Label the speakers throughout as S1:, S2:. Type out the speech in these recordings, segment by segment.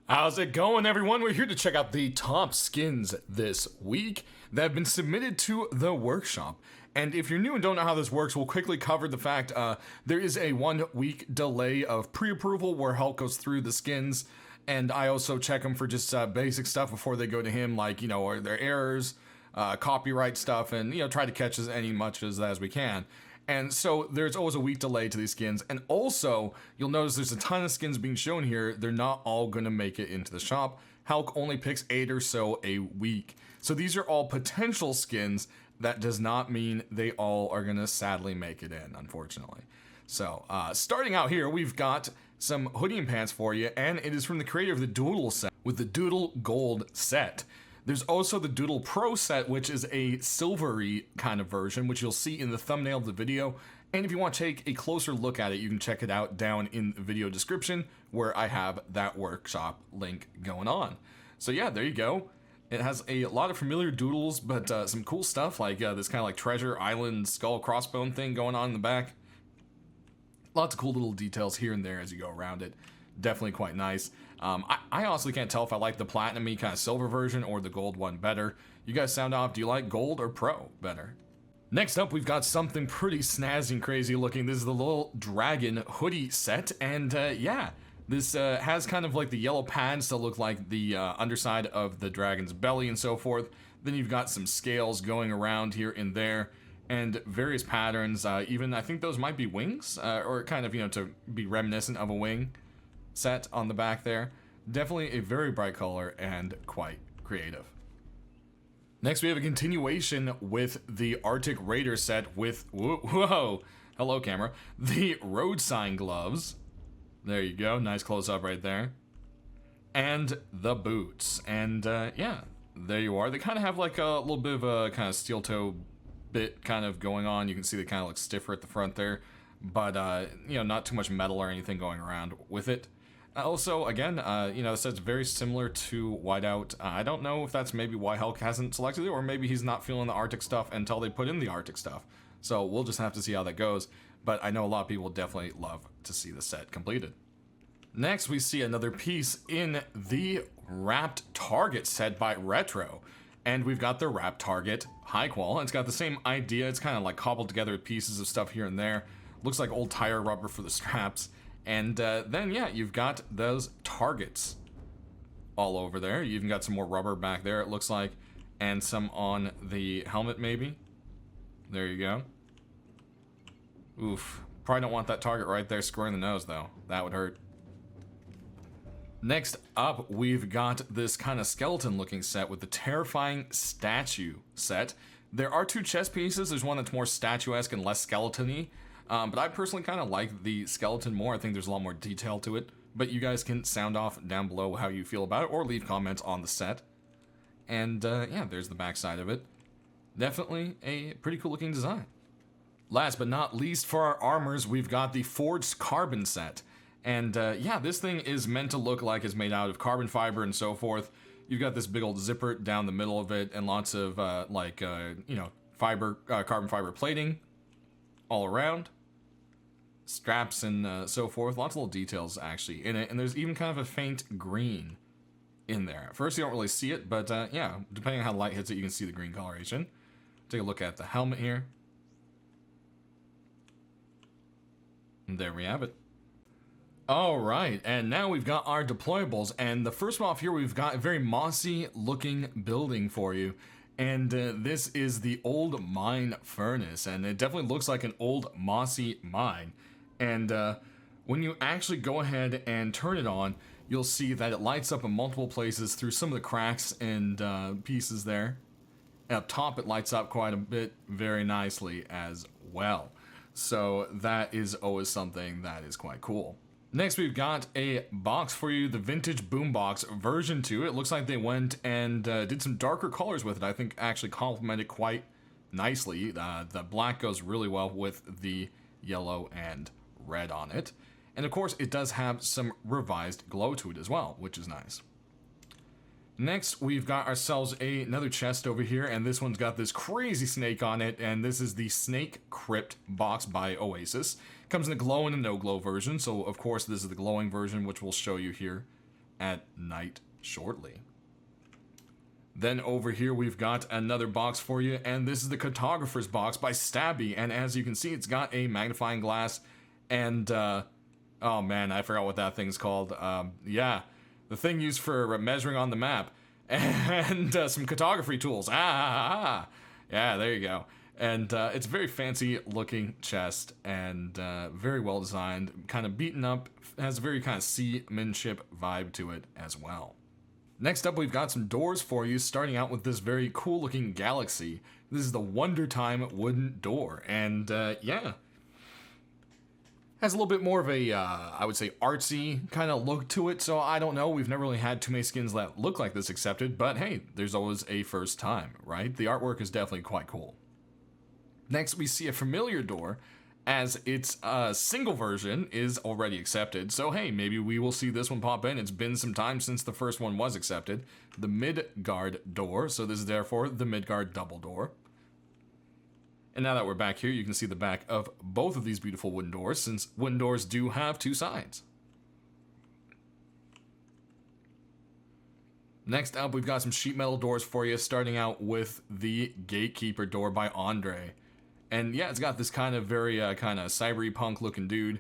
S1: How's it going, everyone? We're here to check out the top skins this week that have been submitted to the workshop. And if you're new and don't know how this works, we'll quickly cover the fact there is a 1 week delay of pre-approval where Hulk goes through the skins, and I also check them for just basic stuff before they go to him, like, you know, are there errors, copyright stuff, and, you know, try to catch as much as we can. And so there's always a week delay to these skins. And also, you'll notice there's a ton of skins being shown here. They're not all going to make it into the shop. Hulk only picks 8 or so a week. So these are all potential skins. That does not mean they all are going to sadly make it in, unfortunately. So starting out here, we've got some hoodie and pants for you. And it is from the creator of the Doodle set with the Doodle Gold set. There's also the Doodle Pro set, which is a silvery kind of version, which you'll see in the thumbnail of the video. And if you want to take a closer look at it, you can check it out down in the video description, where I have that workshop link going on. So yeah, there you go. It has a lot of familiar doodles, but some cool stuff, like this kind of like treasure island skull crossbone thing going on in the back. Lots of cool little details here and there as you go around it. Definitely quite nice. I honestly can't tell if I like the platinum-y kind of silver version or the gold one better. You guys sound off. Do you like gold or pro better? Next up, we've got something pretty snazzy and crazy looking. This is the little dragon hoodie set, and yeah, this has kind of like the yellow pads to look like the underside of the dragon's belly and so forth. Then you've got some scales going around here and there, and various patterns. Even I think those might be wings, or kind of, you know, to be reminiscent of a wing set on the back there. Definitely a very bright color and quite creative. Next, we have a continuation with the Arctic Raider set with, whoa, hello camera, the road sign gloves. There you go, nice close up right there. And the boots. And yeah, there you are. They kind of have like a little bit of a kind of steel toe bit kind of going on. You can see they kind of look stiffer at the front there, but you know, not too much metal or anything going around with it. Also, again, you know, this is very similar to Whiteout. I don't know if that's maybe why Hulk hasn't selected it, or maybe he's not feeling the Arctic stuff until they put in the Arctic stuff. So we'll just have to see how that goes. But I know a lot of people definitely love to see the set completed. Next, we see another piece in the Wrapped Target set by Retro. And we've got the Wrapped Target High Qual. It's got the same idea. It's kind of like cobbled together pieces of stuff here and there. Looks like old tire rubber for the straps. And then, yeah, you've got those targets all over there. You even got some more rubber back there, it looks like, and some on the helmet, maybe. There you go. Oof. Probably don't want that target right there square in the nose, though. That would hurt. Next up, we've got this kind of skeleton-looking set with the Terrifying Statue set. There are 2 chest pieces. There's one that's more statuesque and less skeleton-y. But I personally kind of like the skeleton more. I think there's a lot more detail to it. But you guys can sound off down below how you feel about it, or leave comments on the set. And yeah, there's the back side of it. Definitely a pretty cool looking design. Last but not least, for our armors, we've got the Forged Carbon set. And yeah, this thing is meant to look like it's made out of carbon fiber and so forth. You've got this big old zipper down the middle of it, and lots of you know, carbon fiber plating all around. Straps and so forth. Lots of little details actually in it, and there's even kind of a faint green in there. At first you don't really see it, but yeah, depending on how the light hits it, you can see the green coloration. Take a look at the helmet here. And there we have it. Alright, and now we've got our deployables, and the first one off here, we've got a very mossy looking building for you. And this is the old mine furnace, and it definitely looks like an old mossy mine. And when you actually go ahead and turn it on, you'll see that it lights up in multiple places through some of the cracks and pieces there. And up top, it lights up quite a bit very nicely as well. So that is always something that is quite cool. Next, we've got a box for you, the Vintage Boombox version 2. It looks like they went and did some darker colors with it. I think actually complemented quite nicely. The black goes really well with the yellow and red on it. And of course, it does have some revised glow to it as well, which is nice. Next, we've got ourselves another chest over here, and this one's got this crazy snake on it, and this is the Snake Crypt box by Oasis. Comes in the glow and a no glow version, so of course this is the glowing version, which we'll show you here at night shortly. Then over here we've got another box for you, and this is the Cartographer's Box by Stabby, and as you can see, it's got a magnifying glass and, oh man, I forgot what that thing's called. Yeah, the thing used for measuring on the map, and some cartography tools. Yeah, there you go. And it's a very fancy looking chest, and very well designed, kind of beaten up, has a very kind of seamanship vibe to it as well. Next up, we've got some doors for you, starting out with this very cool looking Galaxy. This is the Wonder Time wooden door, and yeah, has a little bit more of a, I would say, artsy kind of look to it, so I don't know, we've never really had too many skins that look like this accepted, but hey, there's always a first time, right? The artwork is definitely quite cool. Next, we see a familiar door, as its single version is already accepted, so hey, maybe we will see this one pop in. It's been some time since the first one was accepted. The Midgard door, so this is therefore the Midgard double door. And now that we're back here, you can see the back of both of these beautiful wooden doors, since wooden doors do have two sides. Next up, we've got some sheet metal doors for you, starting out with the Gatekeeper door by Andre. And yeah, it's got this kind of very kind of cyberpunk looking dude.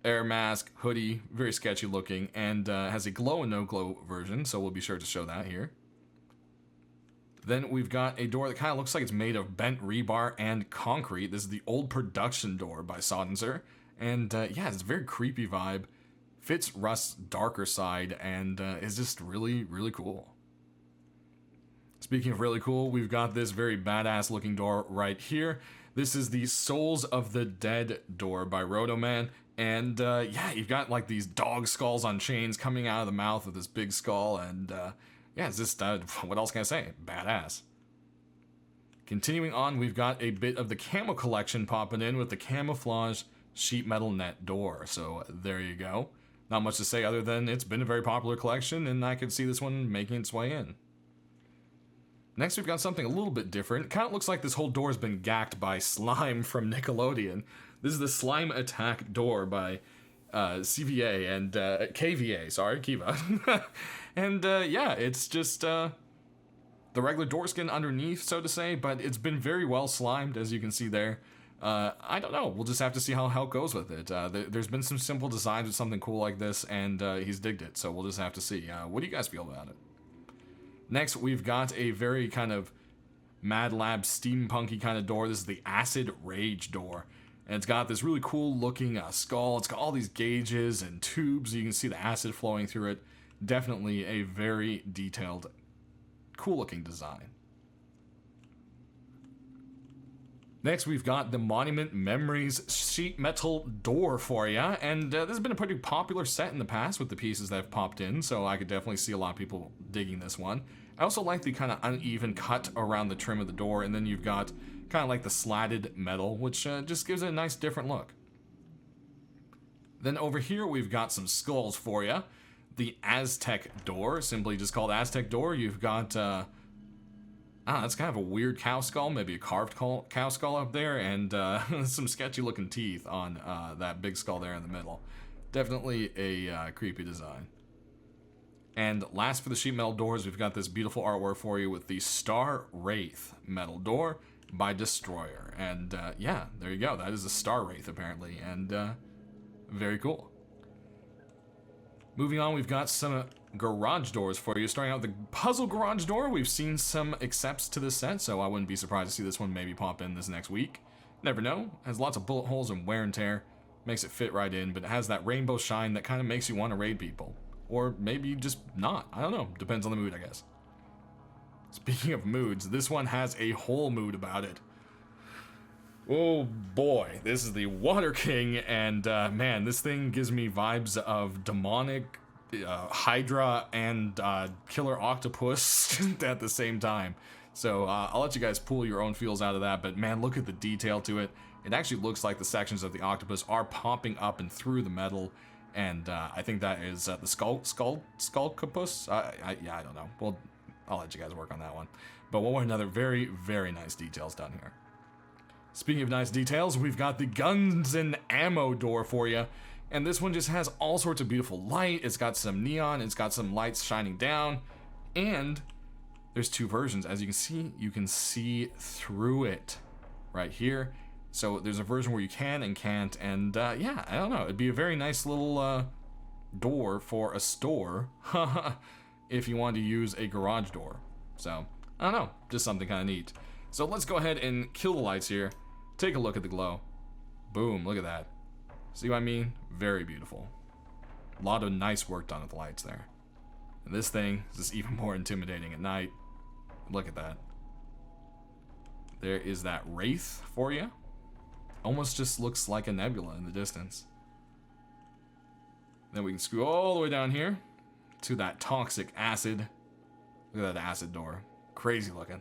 S1: Air mask, hoodie, very sketchy looking, and has a glow and no glow version, so we'll be sure to show that here. Then we've got a door that kind of looks like it's made of bent rebar and concrete. This is the Old Production door by Sodenser. And yeah, it's a very creepy vibe. Fits Rust's darker side and is just really, really cool. Speaking of really cool, we've got this very badass looking door right here. This is the Souls of the Dead door by Rotoman. And yeah, you've got like these dog skulls on chains coming out of the mouth of this big skull. And yeah, it's just, what else can I say? Badass. Continuing on, we've got a bit of the camo collection popping in with the camouflage sheet metal net door. So there you go. Not much to say other than it's been a very popular collection, and I could see this one making its way in. Next, we've got something a little bit different. Kind of looks like this whole door has been gacked by slime from Nickelodeon. This is the Slime Attack door by CVA and KVA, sorry, Kiva. And yeah, it's just the regular door skin underneath, so to say, but it's been very well slimed, as you can see there. I don't know, we'll just have to see how it goes with it. There's been some simple designs with something cool like this, and he's digged it, so we'll just have to see. What do you guys feel about it? Next, we've got a very kind of Mad Lab steampunky kind of door. This is the Acid Rage door. And it's got this really cool looking skull. It's got all these gauges and tubes. You can see the acid flowing through it. Definitely a very detailed, cool looking design. Next, we've got the Monument Memories sheet metal door for you, and this has been a pretty popular set in the past with the pieces that have popped in, so I could definitely see a lot of people digging this one. I also like the kind of uneven cut around the trim of the door, and then you've got kind of like the slatted metal, which just gives it a nice different look. Then over here, we've got some skulls for you. The Aztec door, simply just called Aztec door. You've got that's kind of a weird cow skull, maybe a carved cow skull up there, and some sketchy looking teeth on that big skull there in the middle. Definitely a creepy design. And last for the sheet metal doors, we've got this beautiful artwork for you with the Star Wraith metal door by Destroyer. And yeah, there you go. That is a Star Wraith apparently, and very cool. Moving on, we've got some garage doors for you. Starting out with the puzzle garage door, we've seen some accepts to this set, so I wouldn't be surprised to see this one maybe pop in this next week. Never know. Has lots of bullet holes and wear and tear. Makes it fit right in, but it has that rainbow shine that kind of makes you want to raid people. Or maybe just not. I don't know. Depends on the mood, I guess. Speaking of moods, this one has a whole mood about it. Oh boy, this is the Water King, and man, this thing gives me vibes of demonic Hydra and killer octopus at the same time. So I'll let you guys pull your own feels out of that, but man, look at the detail to it. It actually looks like the sections of the octopus are popping up and through the metal, and I think that is the skullcopus. Yeah, I don't know. Well, I'll let you guys work on that one. But one way or another, very, very nice details done here. Speaking of nice details, we've got the guns and ammo door for you. And this one just has all sorts of beautiful light. It's got some neon, it's got some lights shining down, and there's two versions. As you can see through it right here. So there's a version where you can and can't, and yeah, I don't know. It'd be a very nice little door for a store if you want to use a garage door. So, I don't know, just something kind of neat. So let's go ahead and kill the lights here. Take a look at the glow. Boom, look at that. See what I mean? Very beautiful. A lot of nice work done with the lights there. And this thing is just even more intimidating at night. Look at that. There is that wraith for you. Almost just looks like a nebula in the distance. Then we can screw all the way down here to that toxic acid. Look at that acid door. Crazy looking.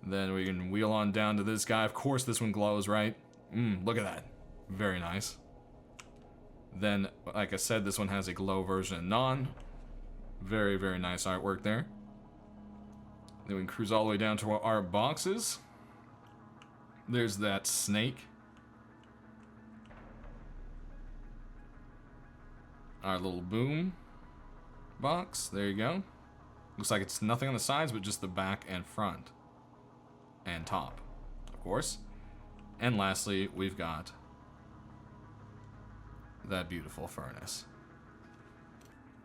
S1: Then we can wheel on down to this guy. Of course this one glows, right? Look at that. Very nice. Then, like I said, this one has a glow version and non. Very, very nice artwork there. Then we can cruise all the way down to our boxes. There's that snake. Our little boom box. There you go. Looks like it's nothing on the sides, but just the back and front. And top, of course. And lastly, we've got that beautiful furnace.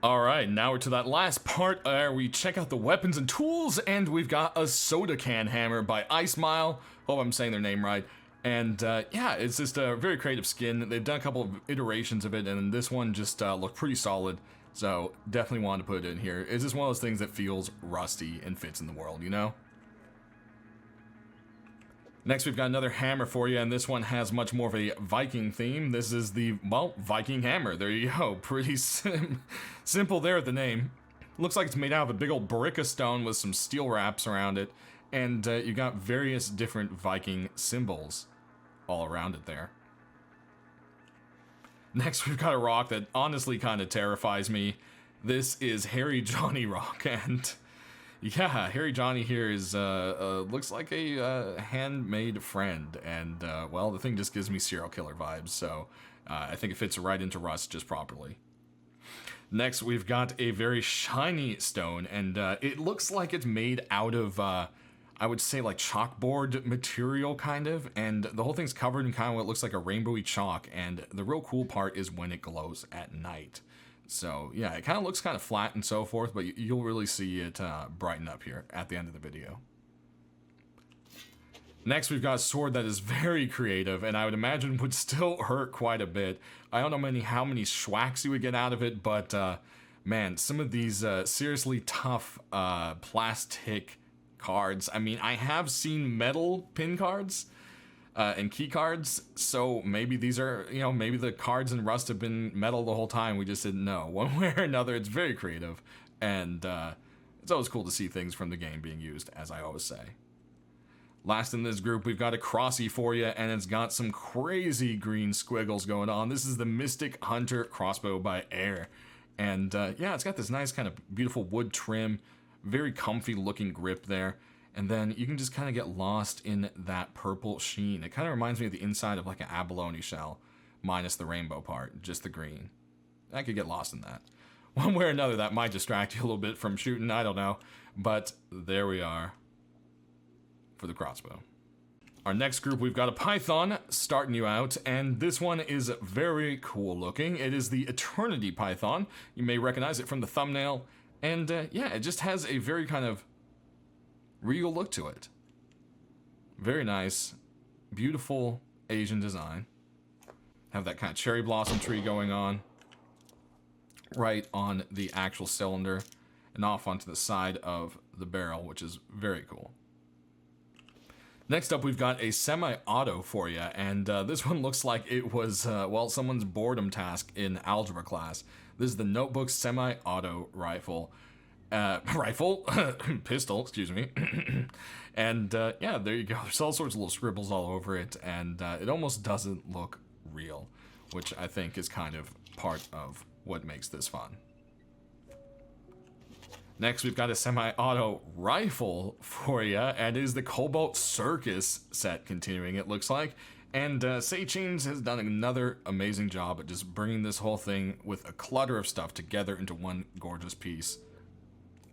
S1: Alright, now we're to that last part where we check out the weapons and tools, and we've got a soda can hammer by Ice Mile. Hope I'm saying their name right. And yeah, it's just a very creative skin. They've done a couple of iterations of it, and this one just looked pretty solid. So definitely wanted to put it in here. It's just one of those things that feels rusty and fits in the world, you know? Next, we've got another hammer for you, and this one has much more of a Viking theme. This is the, well, Viking hammer. There you go. Pretty simple there at the name. Looks like it's made out of a big old brick of stone with some steel wraps around it, and you got various different Viking symbols all around it there. Next, we've got a rock that honestly kind of terrifies me. This is Hairy Johnny Rock, and yeah, Hairy Johnny here is looks like a handmade friend, and well, the thing just gives me serial killer vibes, so I think it fits right into Rust just properly. Next, we've got a very shiny stone, and it looks like it's made out of, I would say, like chalkboard material, kind of, and the whole thing's covered in kind of what looks like a rainbowy chalk, and the real cool part is when it glows at night. So, yeah, it kind of looks kind of flat and so forth, but you'll really see it brighten up here at the end of the video. Next, we've got a sword that is very creative, and I would imagine would still hurt quite a bit. I don't know how many schwacks you would get out of it, but, man, some of these seriously tough plastic cards. I mean, I have seen metal pin cards and key cards, so maybe these are, you know, maybe the cards in Rust have been metal the whole time, we just didn't know. One way or another, it's very creative, and it's always cool to see things from the game being used, as I always say. Last in this group, we've got a Crossy for you, and it's got some crazy green squiggles going on. This is the Mystic Hunter crossbow by Air, and yeah, it's got this nice kind of beautiful wood trim, very comfy looking grip there. And then you can just kind of get lost in that purple sheen. It kind of reminds me of the inside of like an abalone shell, minus the rainbow part, just the green. I could get lost in that. One way or another, that might distract you a little bit from shooting, I don't know. But there we are for the crossbow. Our next group, we've got a Python starting you out, and this one is very cool looking. It is the Eternity Python. You may recognize it from the thumbnail. And yeah, it just has a very kind of real look to it. Very nice, beautiful Asian design. Have that kind of cherry blossom tree going on right on the actual cylinder and off onto the side of the barrel, which is very cool. Next up, we've got a semi-auto for you, and this one looks like it was, well, someone's boredom task in algebra class. This is the Notebook semi-auto rifle. Pistol, excuse me. And yeah, there you go. There's all sorts of little scribbles all over it, and it almost doesn't look real, which I think is kind of part of what makes this fun. Next, we've got a semi-auto rifle for you, and it is the Cobalt Circus set continuing, it looks like. And Say Chains has done another amazing job at just bringing this whole thing with a clutter of stuff together into one gorgeous piece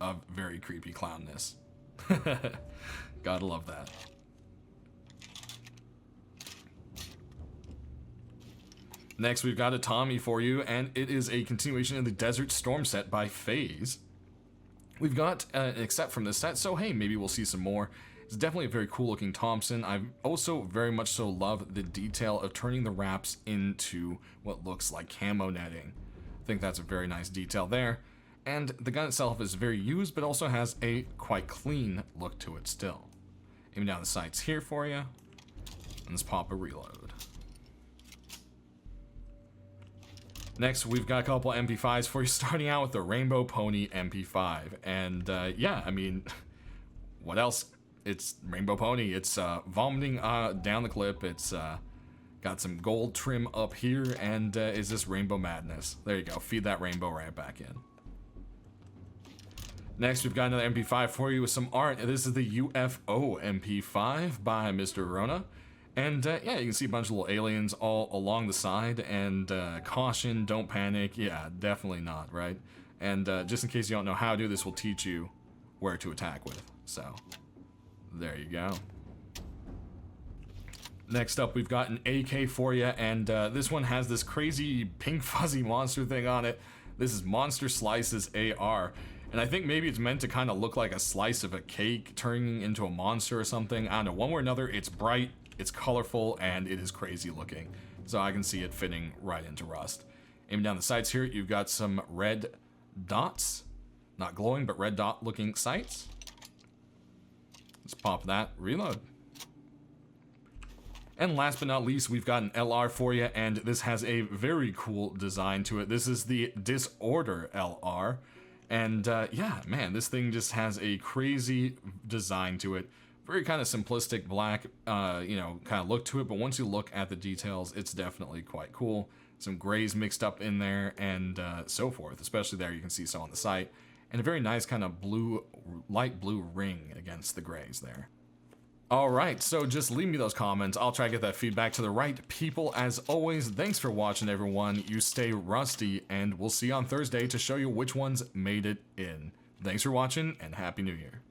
S1: of very creepy clownness. Gotta love that. Next, we've got a Tommy for you, and it is a continuation of the Desert Storm set by FaZe. We've got an except from this set, so hey, maybe we'll see some more. It's definitely a very cool looking Thompson. I also very much so love the detail of turning the wraps into what looks like camo netting. I think that's a very nice detail there. And the gun itself is very used, but also has a quite clean look to it still. Aiming down the sights here for you, and let's pop a reload. Next, we've got a couple MP5s for you, starting out with the Rainbow Pony MP5. And yeah, I mean, what else? It's Rainbow Pony. It's vomiting down the clip. It's got some gold trim up here, and is this Rainbow Madness. There you go. Feed that rainbow right back in. Next, we've got another MP5 for you with some art. This is the UFO MP5 by Mr. Rona. And yeah, you can see a bunch of little aliens all along the side, and caution, don't panic. Yeah, definitely not, right? And just in case you don't know how to do this, we'll teach you where to attack with. So, there you go. Next up, we've got an AK for you, and this one has this crazy pink fuzzy monster thing on it. This is Monster Slices AR. And I think maybe it's meant to kind of look like a slice of a cake turning into a monster or something. I don't know, one way or another, it's bright, it's colorful, and it is crazy looking. So I can see it fitting right into Rust. Aiming down the sights here, you've got some red dots. Not glowing, but red dot looking sights. Let's pop that, reload. And last but not least, we've got an LR for you, and this has a very cool design to it. This is the Disorder LR. And yeah, man, this thing just has a crazy design to it. Very kind of simplistic black, you know, kind of look to it. But once you look at the details, it's definitely quite cool. Some grays mixed up in there and so forth. Especially there, you can see some on the site. And a very nice kind of blue, light blue ring against the grays there. Alright, so just leave me those comments. I'll try to get that feedback to the right people. As always, thanks for watching, everyone. You stay rusty, and we'll see you on Thursday to show you which ones made it in. Thanks for watching, and Happy New Year.